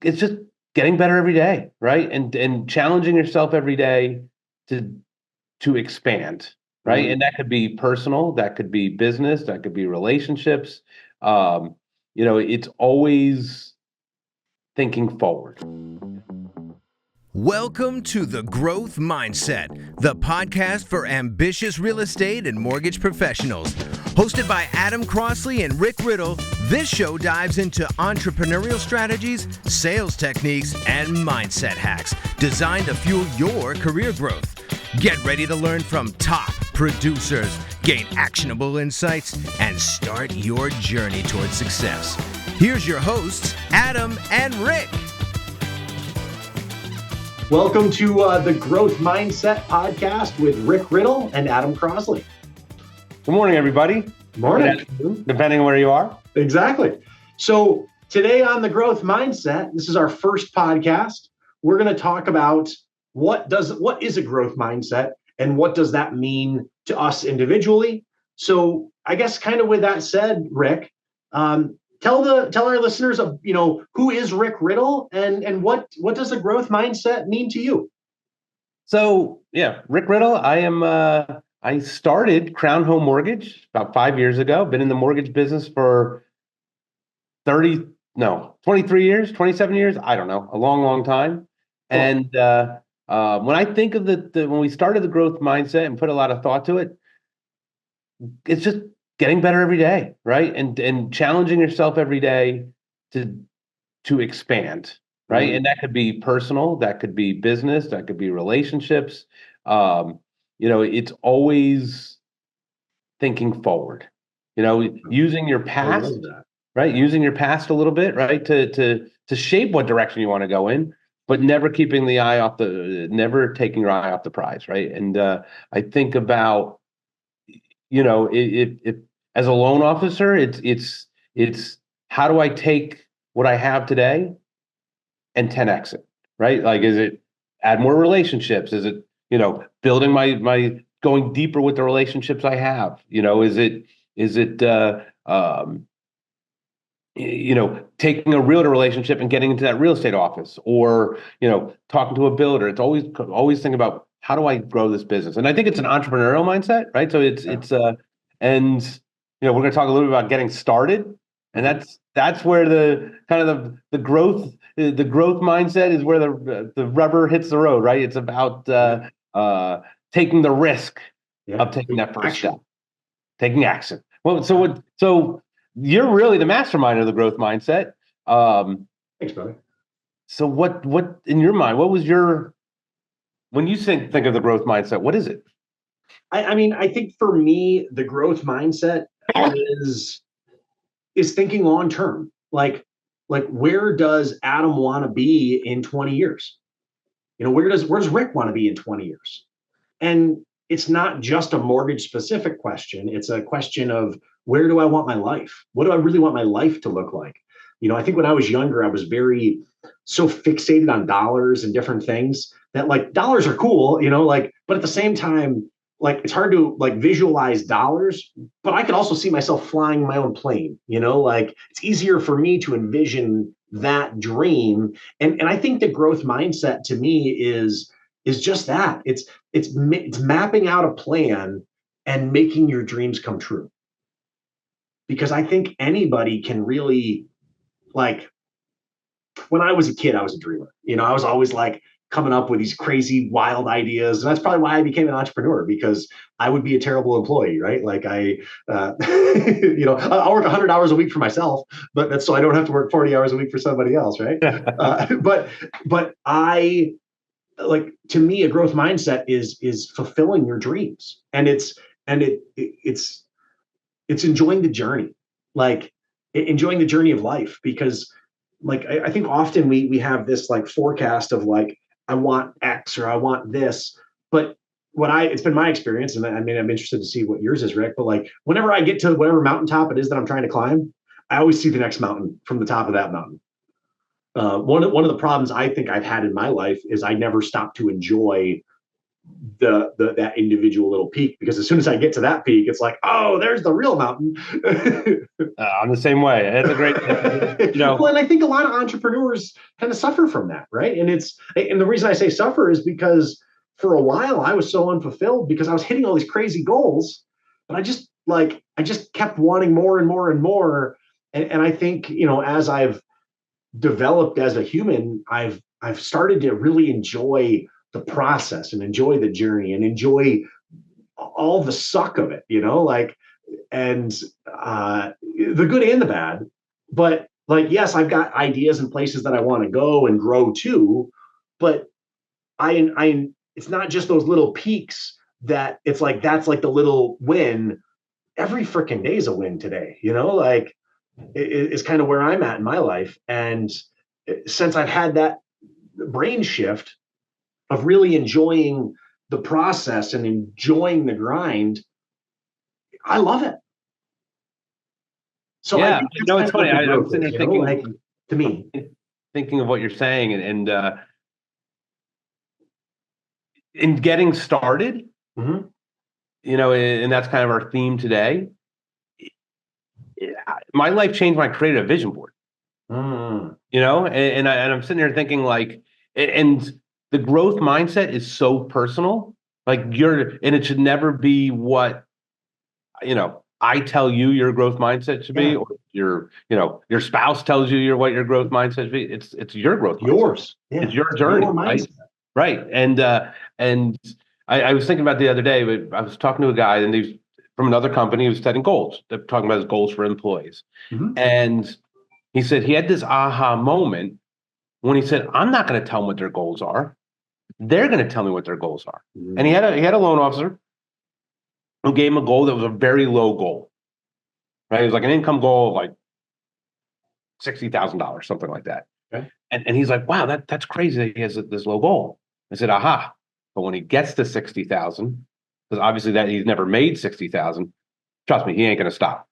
it's just getting better every day, right? And challenging yourself every day to expand, right? Mhm. And that could be personal, that could be business, that could be relationships. Um, it's always thinking forward. Welcome to The Growth Mindset, the podcast for ambitious real estate and mortgage professionals. Hosted by Adam Crosley and Rick Riddle, this show dives into entrepreneurial strategies, sales techniques, and mindset hacks designed to fuel your career growth. Get ready to learn from top producers, gain actionable insights, and start your journey towards success. Here's your hosts, Adam and Rick. Welcome to the Growth Mindset podcast with Rick Riddle and Adam Crosley. Good morning, everybody. Morning. Depending on where you are. Exactly. So today on the Growth Mindset, this is our first podcast. We're going to talk about what is a growth mindset and what does that mean to us individually. So I guess kind of with that said, Rick, tell our listeners of who is Rick Riddle and what does the growth mindset mean to you? So yeah, Rick Riddle. I started Crown Home Mortgage about 5 years ago. Been in the mortgage business for 23 years, 27 years. I don't know, a long time. Cool. And when I think of when we started the growth mindset and put a lot of thought to it, it's just getting better every day, right? And challenging yourself every day to expand, right? Mhm. And that could be personal, that could be business, that could be relationships. It's always thinking forward. Using your I past, love that. right? Using your past a little bit, right? To shape what direction you want to go in, but never taking your eye off the prize, right? And I think about if as a loan officer, it's how do I take what I have today and 10x it, right? Like, is it add more relationships? Is it building my going deeper with the relationships I have? Is it taking a realtor relationship and getting into that real estate office, or talking to a builder? It's always thinking about how do I grow this business, and I think it's an entrepreneurial mindset, right? So and we're going to talk a little bit about getting started, and that's where the kind of the growth mindset is where the rubber hits the road, right? It's about taking the risk of taking that first step, taking action. Well, so you're really the mastermind of the growth mindset. Thanks, brother. So what in your mind, what was when you think of the growth mindset, what is it? I mean, I think for me, the growth mindset is thinking long term. Like where does Adam want to be in 20 years? Where does Rick want to be in 20 years? And it's not just a mortgage specific question. It's a question of, where do I want my life? What do I really want my life to look like? I think when I was younger, I was very so fixated on dollars and different things that, like, dollars are cool, but at the same time, like, it's hard to like visualize dollars, but I could also see myself flying my own plane, like it's easier for me to envision that dream. And I think the growth mindset to me is just that. It's mapping out a plan and making your dreams come true. Because I think anybody can really, like, when I was a kid, I was a dreamer. I was always like coming up with these crazy, wild ideas. And that's probably why I became an entrepreneur, because I would be a terrible employee, right? Like I'll work 100 hours a week for myself, but that's so I don't have to work 40 hours a week for somebody else, right? But I, like, to me, a growth mindset is fulfilling your dreams, and it's enjoying the journey, like enjoying the journey of life. Because, like, I think often we have this like forecast of like, I want X or I want this, but it's been my experience, and I mean, I'm interested to see what yours is, Rick, but like, whenever I get to whatever mountaintop it is that I'm trying to climb, I always see the next mountain from the top of that mountain. One of the problems I think I've had in my life is I never stopped to enjoy that individual little peak, because as soon as I get to that peak, it's like, oh, there's the real mountain. I'm the same way. That's a great, Well, and I think a lot of entrepreneurs kind of suffer from that, right? And the reason I say suffer is because for a while I was so unfulfilled because I was hitting all these crazy goals, but I just kept wanting more and more and more. And I think, as I've developed as a human, I've started to really enjoy the process and enjoy the journey and enjoy all the suck of it, and the good and the bad. But yes, I've got ideas and places that I want to go and grow to, but I it's not just those little peaks that it's like that's like the little win. Every freaking day is a win today, it's kind of where I'm at in my life. And since I've had that brain shift of really enjoying the process and enjoying the grind, I love it. So yeah, it's funny. I'm sitting there thinking, to me, thinking of what you're saying, and in getting started, mm-hmm. And that's kind of our theme today. My life changed when I created a vision board. And I'm sitting here thinking and the growth mindset is so personal. And it should never be what, I tell you your growth mindset should be, or your spouse tells you what your growth mindset should be. It's your growth mindset. Yours. Yeah. It's your journey, right? Right. And I was thinking about the other day, I was talking to a guy and he's from another company, he was setting goals. They're talking about his goals for employees. Mm-hmm. And he said he had this aha moment when he said, I'm not going to tell them what their goals are. They're going to tell me what their goals are. Mm-hmm. And he had a loan officer who gave him a goal that was a very low goal, right? It was like an income goal of like $60,000, something like that. Okay. And he's like, wow, that's crazy that he has this low goal. I said, aha. But when he gets to 60,000, because obviously that he's never made 60,000, trust me, he ain't going to stop.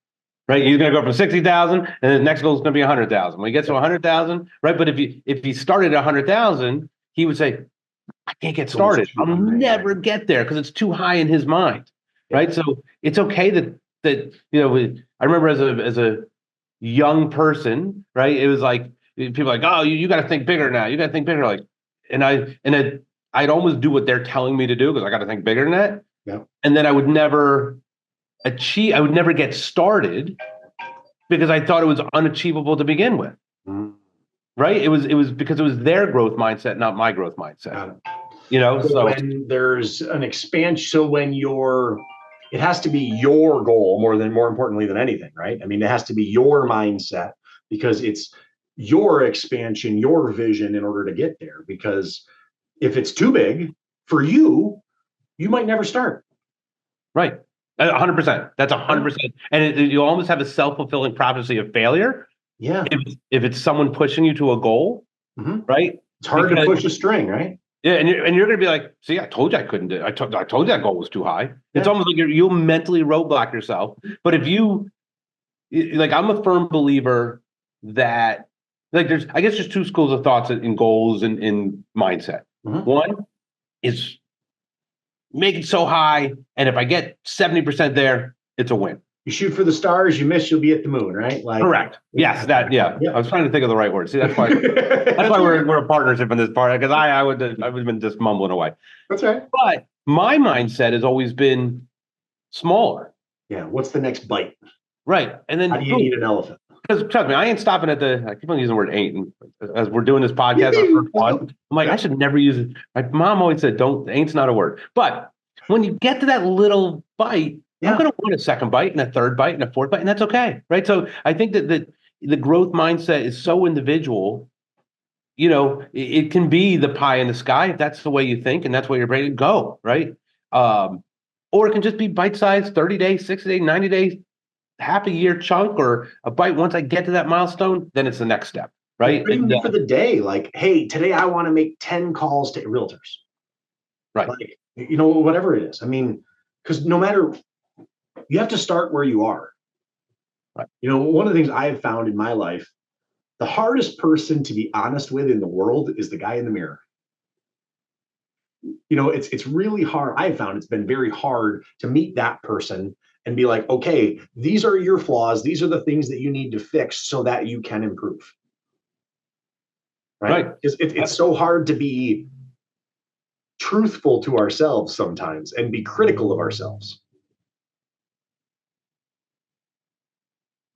Right, he's going to go from 60,000, and his next goal is going to be 100,000. When he gets to 100,000, right? But if he started at 100,000, he would say, "I can't get started. I'll never get there because it's too high in his mind." Right. So it's okay that I remember as a young person, right? It was like people are like, "Oh, you got to think bigger now. You got to think bigger." I'd almost do what they're telling me to do because I got to think bigger than that. Yeah. And then I would never get started because I thought it was unachievable to begin with. Mm. Right? It was because it was their growth mindset, not my growth mindset. So when there's an expansion, so when it has to be your goal more importantly than anything, right? I mean, it has to be your mindset because it's your expansion, your vision in order to get there. Because if it's too big for you, you might never start. Right. 100%. That's 100%. And you almost have a self-fulfilling prophecy of failure. Yeah. If it's someone pushing you to a goal, mm-hmm. right? It's hard to push a string, right? Yeah, and you're going to be like, see, I told you I couldn't do it. I told you that goal was too high. Yeah. It's almost like you'll mentally roadblock yourself. But if you, I'm a firm believer that, there's two schools of thoughts in goals and in mindset. Mm-hmm. One is make it so high, and if I get 70% there, it's a win. You shoot for the stars, you miss, you'll be at the moon, right? Correct. Yes, yeah. I was trying to think of the right word. See, that's why we're a partnership in this part, because I would have been just mumbling away. That's right. But my mindset has always been smaller. Yeah. What's the next bite? Right. And then how do you eat an elephant? Because trust me, I ain't stopping at I keep on using the word ain't. And as we're doing this podcast for fun, I'm like, I should never use it. My mom always said, ain't's not a word. But when you get to that little bite, I'm going to want a second bite and a third bite and a fourth bite, and that's okay. Right. So I think that the growth mindset is so individual. It can be the pie in the sky if that's the way you think and that's where you're ready to go. Right. Or it can just be bite-sized 30 days, 60 days, 90 days. Half a year chunk or a bite. Once I get to that milestone, then it's the next step, right? Even for the day, like, hey, today I want to make 10 calls to realtors, right? Whatever it is. I mean, because no matter, you have to start where you are. Right. One of the things I have found in my life, the hardest person to be honest with in the world is the guy in the mirror. it's really hard. I've found it's been very hard to meet that person and be like, okay, these are your flaws. These are the things that you need to fix so that you can improve. Right? Right. It's so hard to be truthful to ourselves sometimes and be critical of ourselves.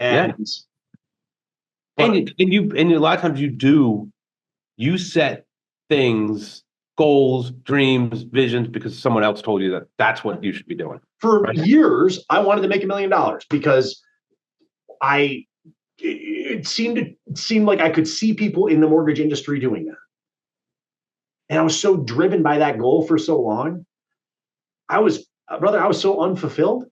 Yeah. And a lot of times you set things, goals, dreams, visions because someone else told you that that's what you should be doing. For years, I wanted to make $1 million because it seemed like I could see people in the mortgage industry doing that. And I was so driven by that goal for so long. I was so unfulfilled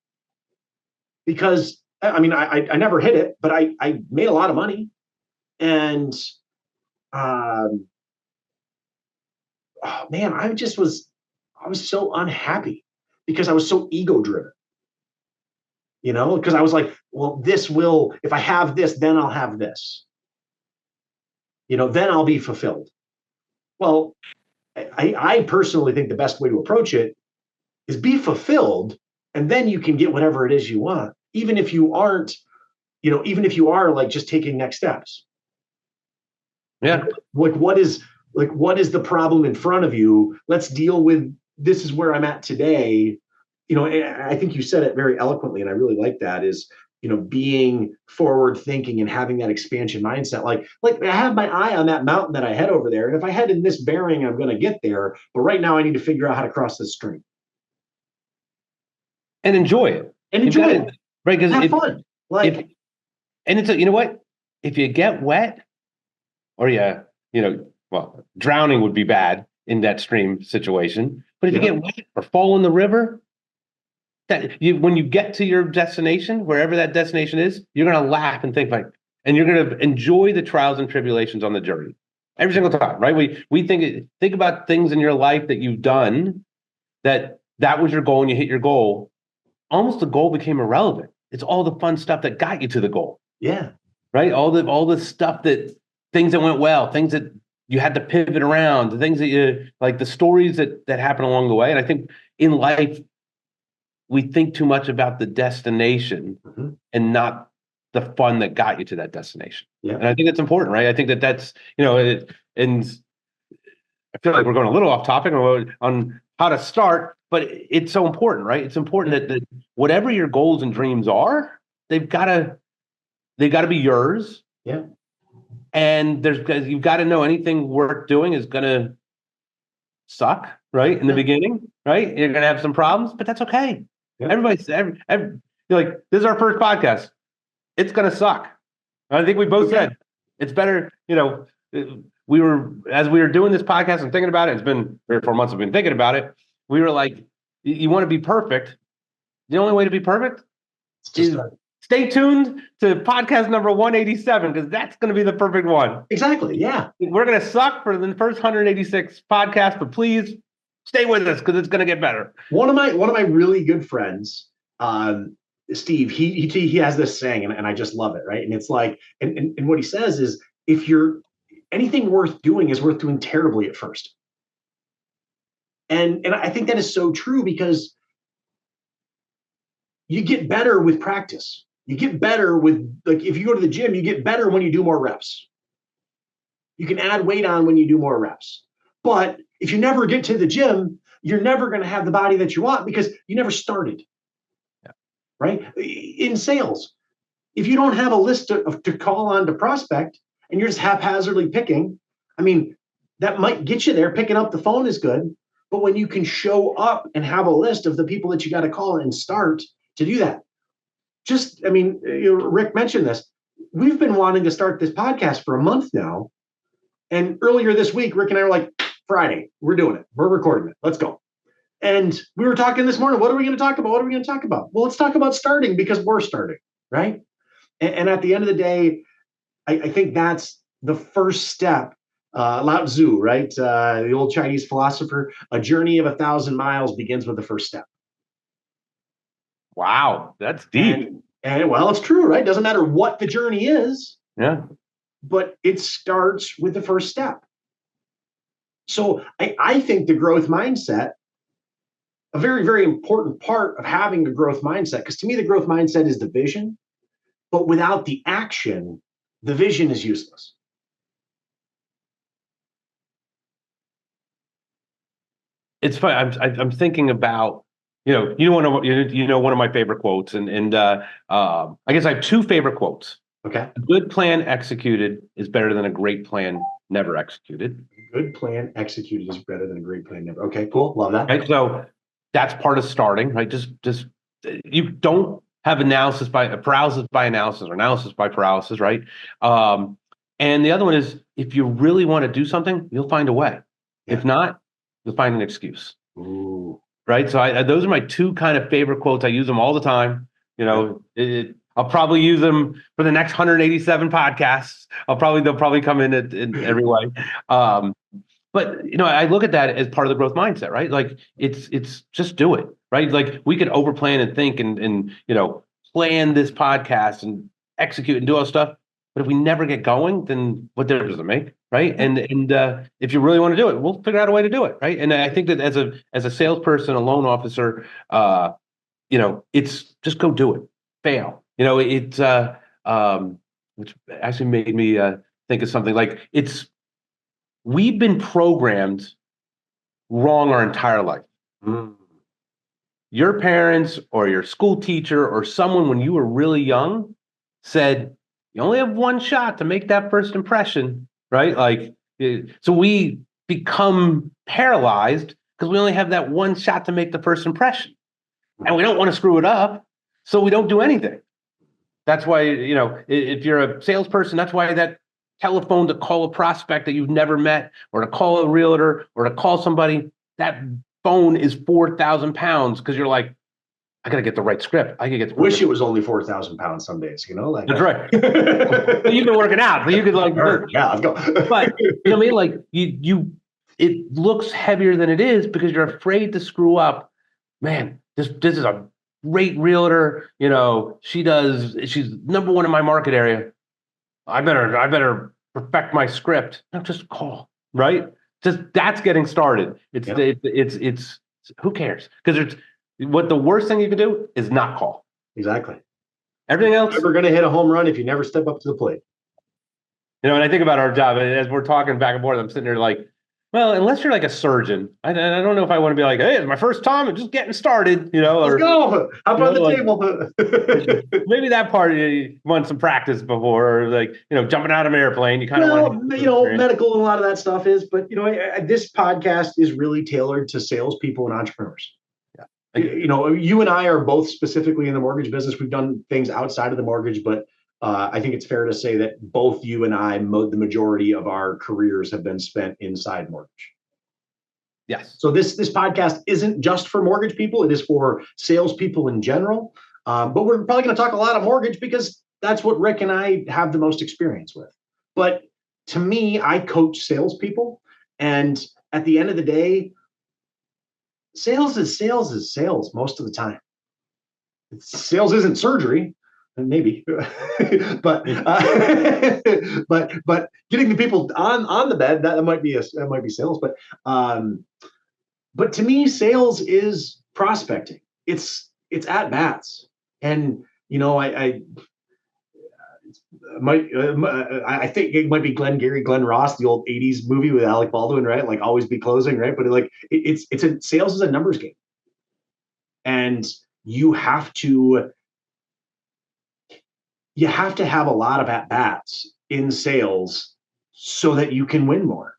because I never hit it, but I made a lot of money. And oh man, I was so unhappy because I was so ego driven. Because I was like, well, if I have this, then I'll have this. Then I'll be fulfilled. Well, I personally think the best way to approach it is be fulfilled, and then you can get whatever it is you want, even if you are like just taking next steps. Yeah. What is the problem in front of you? Let's deal with this is where I'm at today. I think you said it very eloquently, and I really like that is, being forward thinking and having that expansion mindset. Like I have my eye on that mountain that I head over there. And if I head in this bearing, I'm going to get there. But right now I need to figure out how to cross this stream. And enjoy it. Right. Because have fun. And it's, you know what? If you get wet or drowning would be bad in that stream situation. But if you get wet or fall in the river, when you get to your destination, wherever that destination is, you're going to laugh and think and you're going to enjoy the trials and tribulations on the journey every single time, right? We think about things in your life that you've done that was your goal and you hit your goal. Almost the goal became irrelevant. It's all the fun stuff that got you to the goal. Yeah. Right. All the stuff things that went well, things that you had to pivot around, the things that you like, the stories that happen along the way. And I think in life, we think too much about the destination and not the fun that got you to that destination. Yeah. And I think that's important, right? I think that's, and I feel like we're going a little off topic on how to start, but it's so important, right? It's important that whatever your goals and dreams are, they've got to be yours. Yeah. And you've got to know anything worth doing is going to suck, right? In the beginning, right? You're going to have some problems, but that's okay. Yeah. You're like, this is our first podcast. It's going to suck. I think we both said it's better. As we were doing this podcast and thinking about it, it's been 3 or 4 months. I've been thinking about it. We were like, you want to be perfect. The only way to be perfect is stay tuned to podcast number 187, because that's going to be the perfect one. Exactly. Yeah. We're going to suck for the first 186 podcasts, but please stay with us because it's going to get better. One of my really good friends, Steve, he has this saying, and I just love it. Right. And it's like, and what he says is, if anything worth doing is worth doing terribly at first. And I think that is so true, because you get better with practice. You get better with, like, if you go to the gym, you get better when you do more reps. You can add weight on when you do more reps. But if you never get to the gym, you're never going to have the body that you want because you never started. Yeah. Right? In sales, if you don't have a list to call on to prospect and you're just haphazardly picking, that might get you there. Picking up the phone is good. But when you can show up and have a list of the people that you got to call and start to do that, Rick mentioned this. We've been wanting to start this podcast for a month now. And earlier this week, Rick and I were like, Friday, we're doing it. We're recording it. Let's go. And we were talking this morning. What are we going to talk about? Well, let's talk about starting, because we're starting, right? And at the end of the day, I think that's the first step. Lao Tzu, right? The old Chinese philosopher, a journey of 1,000 miles begins with the first step. Wow, that's deep. And well, it's true, right? Doesn't matter what the journey is. Yeah. But it starts with the first step. So I think the growth mindset, a very, very important part of having a growth mindset, because to me, the growth mindset is the vision, but without the action, the vision is useless. It's funny. I'm thinking about, one of my favorite quotes, and I guess I have two favorite quotes. Okay. A good plan executed is better than a great plan never executed. Good plan executed is better than a great plan never. Okay, cool. Love that. Right. So that's part of starting, right? Just you don't have paralysis by analysis or analysis by paralysis, right? And the other one is, if you really want to do something, you'll find a way. Yeah. If not, you'll find an excuse. Ooh. Right. So those are my two kind of favorite quotes. I use them all the time. I'll probably use them for the next 187 podcasts. They'll probably come in every way. But I look at that as part of the growth mindset, right? Like it's just do it, right? Like we could over plan and think and plan this podcast and execute and do all stuff. But if we never get going, then what difference does it make, right? And if you really want to do it, we'll figure out a way to do it, right? And I think that as a salesperson, a loan officer, it's just go do it, fail. Which actually made me think of something like we've been programmed wrong our entire life. Mm. Your parents or your school teacher or someone when you were really young said, you only have one shot to make that first impression, right? So we become paralyzed because we only have that one shot to make the first impression. And we don't want to screw it up, so we don't do anything. That's why, if you're a salesperson, that's why that telephone to call a prospect that you've never met, or to call a realtor, or to call somebody, that phone is 4,000 pounds because you're like, I got to get the right script. I could get. Wish it was only 4,000 pounds some days, like that's right. But you've been working out, so you could yeah, let's go. But what I mean? Like it looks heavier than it is because you're afraid to screw up. Man, this is a great realtor. She's number one in my market area. I better perfect my script. No, just call, right? That's getting started. It's who cares? Because what the worst thing you can do is not call. Exactly. Everything else. You're never going to hit a home run if you never step up to the plate. And I think about our job, and as we're talking back and forth, I'm sitting there like, well, unless you're like a surgeon, I don't know if I want to be like, hey, it's my first time, I'm just getting started, Let's go. How about the table? Maybe that part you want some practice before, or jumping out of an airplane. You kind of want medical and a lot of that stuff is, but this podcast is really tailored to salespeople and entrepreneurs. You and I are both specifically in the mortgage business. We've done things outside of the mortgage, but I think it's fair to say that both you and I, the majority of our careers have been spent inside mortgage. Yes. So this podcast isn't just for mortgage people. It is for salespeople in general. But we're probably going to talk a lot of mortgage because that's what Rick and I have the most experience with. But to me, I coach salespeople. And at the end of the day, sales is sales most of the time. Sales isn't surgery, maybe, but getting the people on the bed, that might be sales. But to me, sales is prospecting. It's at bats, and I think it might be Glenn Ross, the old 80s movie with Alec Baldwin, right? Like always be closing, right? But sales is a numbers game. And you have to have a lot of at-bats in sales so that you can win more.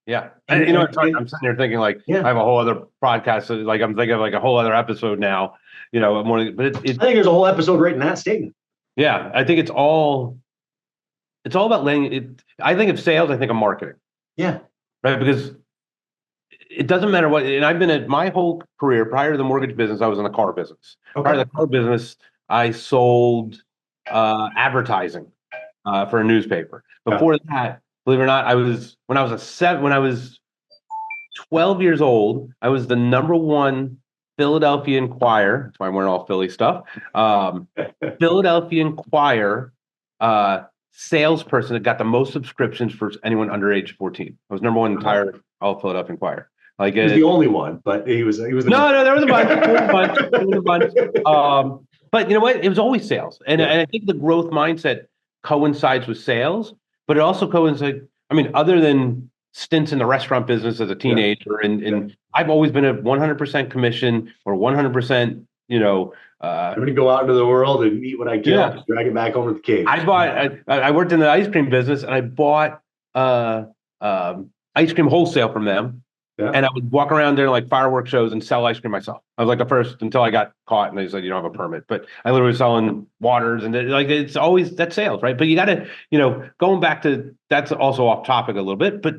Yeah. And I'm sitting here thinking I have a whole other podcast. So I'm thinking of a whole other episode now, but I think there's a whole episode right in that statement. Yeah, I think it's all about letting it. I think of sales, I think of marketing. Yeah. Right. Because it doesn't matter what, and I've been at my whole career prior to the mortgage business, I was in the car business. Okay. Prior to the car business, I sold advertising for a newspaper. Before that, believe it or not, when I was 12 years old, I was the number one Philadelphia Inquirer. That's why I'm wearing all Philly stuff. Philadelphia Inquirer salesperson that got the most subscriptions for anyone under age 14. I was number one in the entire all Philadelphia Inquirer. Like He was the only one, but he was the no, there was a bunch. There was a bunch. But you know what? It was always sales. And I think the growth mindset coincides with sales, but it also coincides, I mean, other than stints in the restaurant business as a teenager, and I've always been a 100% commission or 100%, you know, I'm going to go out into the world and eat what I kill, drag it back home to the cave. I worked in the ice cream business, and I bought ice cream wholesale from them. Yeah. And I would walk around there like fireworks shows and sell ice cream myself. I was like the first until I got caught and they said, you don't have a permit. But I literally was selling waters and like it's always that's sales, right? But you got to, you know, going back to that's also off topic a little bit, but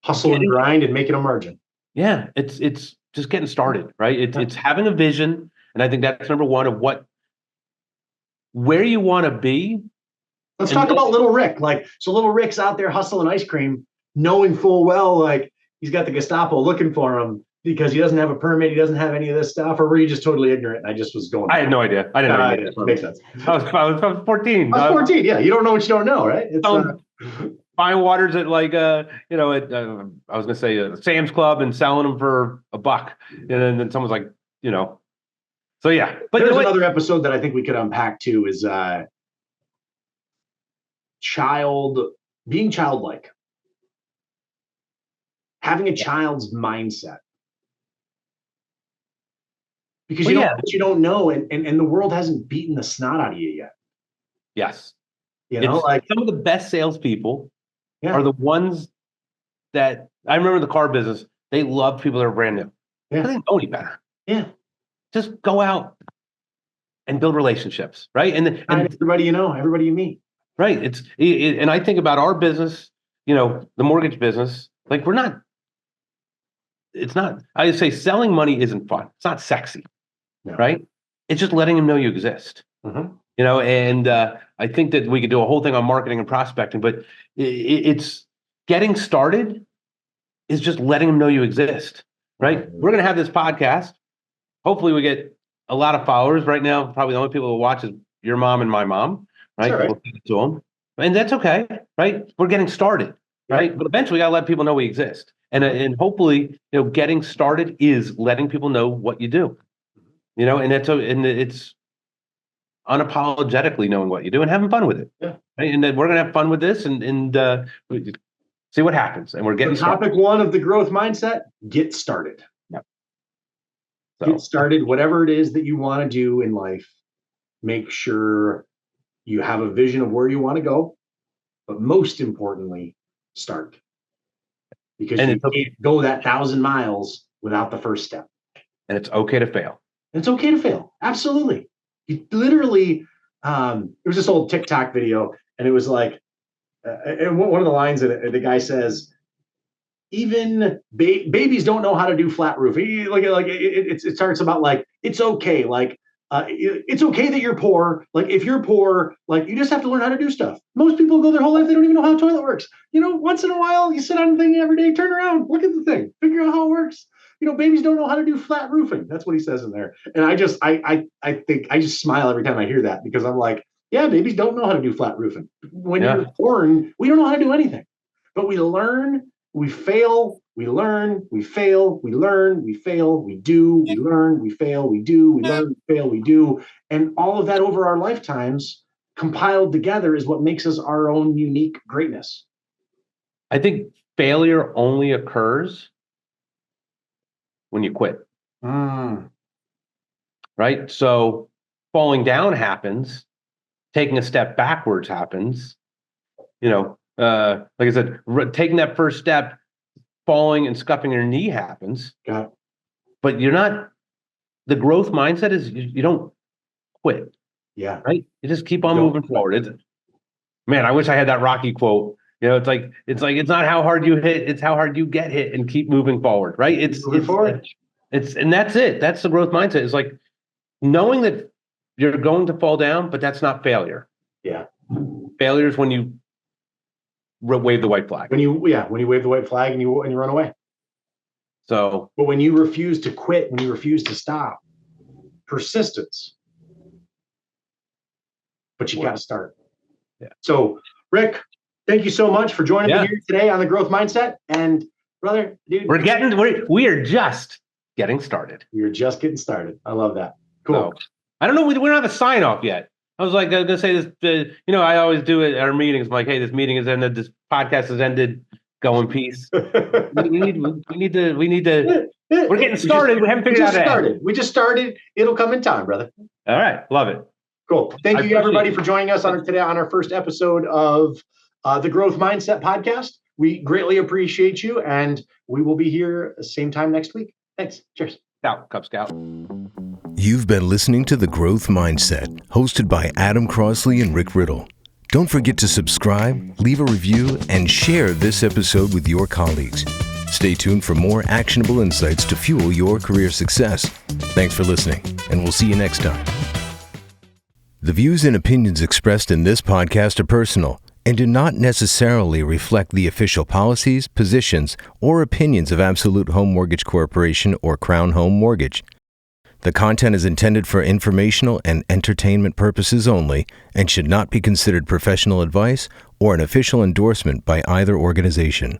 hustle and grind and making a margin. Yeah, it's just getting started, right? It's having a vision, and I think that's number one of where you want to be. Let's talk about Little Rick. Like, so Little Rick's out there hustling ice cream, knowing full well like he's got the Gestapo looking for him because he doesn't have a permit. He doesn't have any of this stuff. Or were you just totally ignorant? And I just was going. I had no idea. I didn't know. It makes sense. I was 14. I was 14. Yeah. You don't know what you don't know, right? Buying waters at like, I was going to say Sam's Club and selling them for $1. And then someone's like, you know, so yeah. But there's another episode that I think we could unpack too is being childlike. Having a child's mindset, because you don't know, and the world hasn't beaten the snot out of you yet. Yes, like some of the best salespeople are the ones that I remember in the car business. They love people that are brand new. Yeah, they don't know any better. Yeah, just go out and build relationships, right? And everybody you know, everybody you meet, right? And I think about our business, you know, the mortgage business. Like it's not, I say selling money isn't fun. It's not sexy, right? It's just letting them know you exist, you know, and I think that we could do a whole thing on marketing and prospecting, but it's getting started is just letting them know you exist, right? We're going to have this podcast. Hopefully we get a lot of followers right now. Probably the only people who watch is your mom and my mom, right? We'll feed it to them. And that's okay, right? We're getting started, right? But eventually we got to let people know we exist. And hopefully, you know, getting started is letting people know what you do, you know, and it's unapologetically knowing what you do and having fun with it. Yeah. Right? And then we're going to have fun with this and see what happens. And we're getting topic started. One of the growth mindset, get started. Yeah. Get started, whatever it is that you want to do in life, make sure you have a vision of where you want to go, but most importantly, start. Because you can't go that 1,000 miles without the first step. And it's okay to fail. It's okay to fail. Absolutely. You literally, there was this old TikTok video, and it was like, and one of the lines that the guy says, even babies don't know how to do flat roof. It starts about like, it's okay. Like, it's okay that you're poor. Like, if you're poor, like, you just have to learn how to do stuff. Most people go their whole life, they don't even know how a toilet works. You know, once in a while, you sit on the thing every day, turn around, look at the thing, figure out how it works. You know, babies don't know how to do flat roofing. That's what he says in there. And I think I just smile every time I hear that, because I'm like, yeah, babies don't know how to do flat roofing. When you're born, we don't know how to do anything, but we learn, we fail, we learn, we fail, we learn, we fail, we do, we learn, we fail, we do, we learn, we fail, we do. And all of that over our lifetimes compiled together is what makes us our own unique greatness. I think failure only occurs when you quit. Right? So falling down happens, taking a step backwards happens, you know, like I said, taking that first step, falling and scuffing your knee happens. But you're not, the growth mindset is you don't quit. Yeah. Right? You just keep on moving forward. Man, I wish I had that Rocky quote. You know, it's not how hard you hit, it's how hard you get hit and keep moving forward. Right? And that's it. That's the growth mindset. It's like knowing that you're going to fall down, but that's not failure. Yeah. Failure is when you wave the white flag. When you wave the white flag and you run away. So, but when you refuse to quit, when you refuse to stop, persistence. But you got to start. Yeah. So Rick, thank you so much for joining Yeah. me here today on the Growth Mindset. And brother, dude, We are just getting started. you're just getting started. I love that. Cool. So, I don't know. We don't have a sign off yet. I was like, gonna say this. I always do it at our meetings. I'm like, hey, this meeting has ended. This podcast has ended. Go in peace. we need to. We're getting started. We haven't figured out that. We just started. It'll come in time, brother. All right, love it. Cool. Thank you, everybody, appreciate for joining us today on our first episode of the Growth Mindset podcast. We greatly appreciate you, and we will be here same time next week. Thanks. Cheers. Scout, Cub Scout. You've been listening to The Growth Mindset, hosted by Adam Crosley and Rick Riddle. Don't forget to subscribe, leave a review, and share this episode with your colleagues. Stay tuned for more actionable insights to fuel your career success. Thanks for listening, and we'll see you next time. The views and opinions expressed in this podcast are personal and do not necessarily reflect the official policies, positions, or opinions of Absolute Home Mortgage Corporation or Crown Home Mortgage. The content is intended for informational and entertainment purposes only and should not be considered professional advice or an official endorsement by either organization.